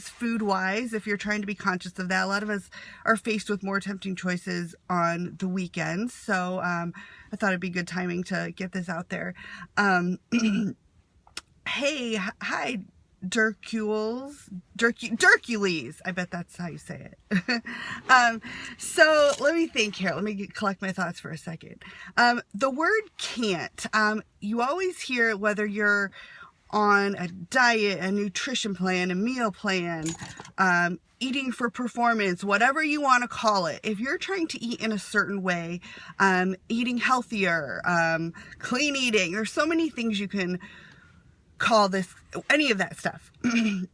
food wise, if you're trying to be conscious of that. A lot of us are faced with more tempting choices on the weekends, so I thought it'd be good timing to get this out there. Hey, hi, Durcules, I bet that's how you say it. So let me think here. Let me collect my thoughts for a second. The word can't, you always hear it, whether you're on a diet, a nutrition plan, a meal plan, eating for performance, whatever you want to call it. If you're trying to eat in a certain way, eating healthier, clean eating, there's so many things you can call this, any of that stuff.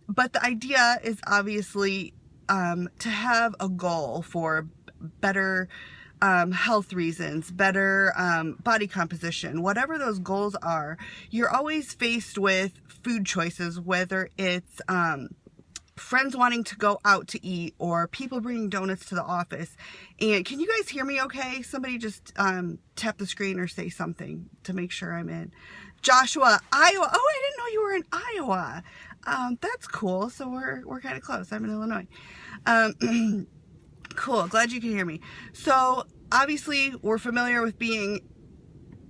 But the idea is obviously to have a goal for better health reasons, better body composition, whatever those goals are. You're always faced with food choices, whether it's friends wanting to go out to eat or people bringing donuts to the office. And can you guys hear me okay? Somebody just tap the screen or say something to make sure I'm in. Joshua, Iowa. Oh, I didn't know you were in Iowa. That's cool. So we're kind of close. I'm in Illinois. Cool. Glad you can hear me. So obviously we're familiar with being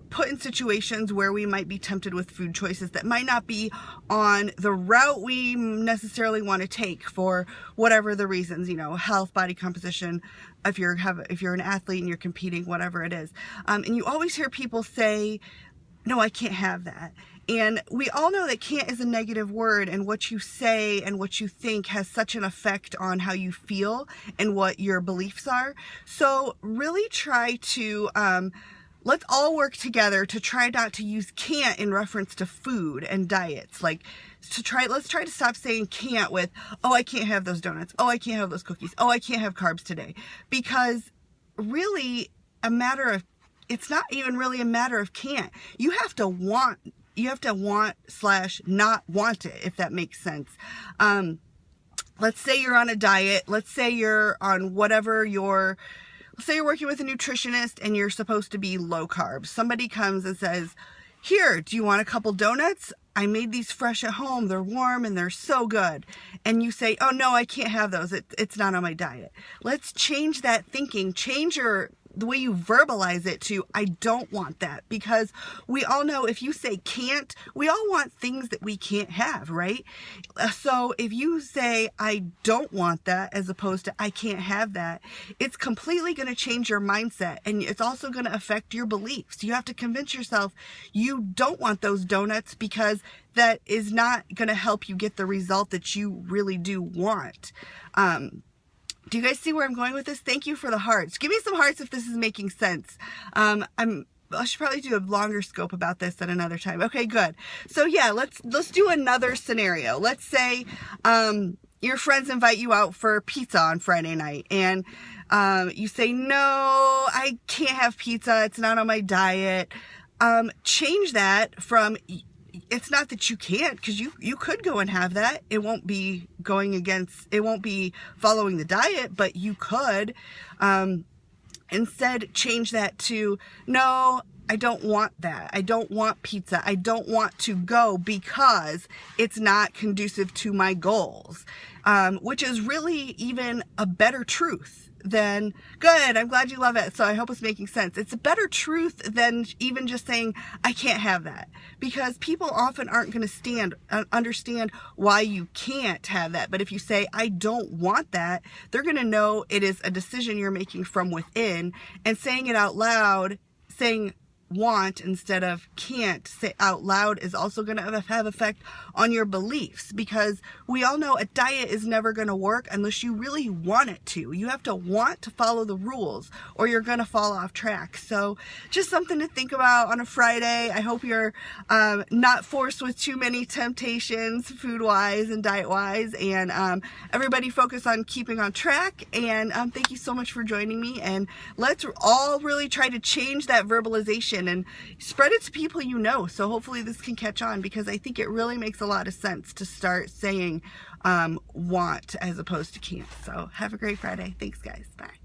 put in situations where we might be tempted with food choices that might not be on the route we necessarily want to take for whatever the reasons, you know, health, body composition, if you're an athlete and you're competing, whatever it is. And you always hear people say, no, I can't have that. And we all know that can't is a negative word, and what you say and what you think has such an effect on how you feel and what your beliefs are. So really try to, let's all work together to try not to use can't in reference to food and diets. Like, let's try to stop saying can't with, oh, I can't have those donuts. Oh, I can't have those cookies. Oh, I can't have carbs today. Because really it's not even really a matter of can't. You have to want / not want it, if that makes sense. Let's say you're on a diet. Let's say you're on let's say you're working with a nutritionist and you're supposed to be low carb. Somebody comes and says, here, do you want a couple donuts? I made these fresh at home. They're warm and they're so good. And you say, oh no, I can't have those. It's not on my diet. Let's change that thinking. Change the way you verbalize it to, I don't want that. Because we all know if you say can't, we all want things that we can't have, right? So if you say, I don't want that, as opposed to I can't have that, it's completely going to change your mindset. And it's also going to affect your beliefs. You have to convince yourself you don't want those donuts, because that is not going to help you get the result that you really do want. Do you guys see where I'm going with this? Thank you for the hearts. Give me some hearts if this is making sense. I should probably do a longer scope about this at another time. Okay, good. So yeah, let's do another scenario. Let's say your friends invite you out for pizza on Friday night, and you say, no, I can't have pizza. It's not on my diet. Change that from, it's not that you can't, because you could go and have that. It won't be following the diet, but you could instead change that to, no, I don't want that. I don't want pizza. I don't want to go because it's not conducive to my goals, which is really even a better truth than, good, I'm glad you love it, so I hope it's making sense. It's a better truth than even just saying, I can't have that. Because people often aren't going to understand why you can't have that. But if you say, I don't want that, they're going to know it is a decision you're making from within. And saying it out loud, saying want instead of can't say out loud, is also going to have effect on your beliefs, because we all know a diet is never going to work unless you really want it to. You have to want to follow the rules or you're going to fall off track. So just something to think about on a Friday. I hope you're not forced with too many temptations food wise and diet wise, and everybody focus on keeping on track. And thank you so much for joining me, and let's all really try to change that verbalization and spread it to people you know. So hopefully this can catch on, because I think it really makes a lot of sense to start saying want as opposed to can't. So have a great Friday. Thanks guys. Bye.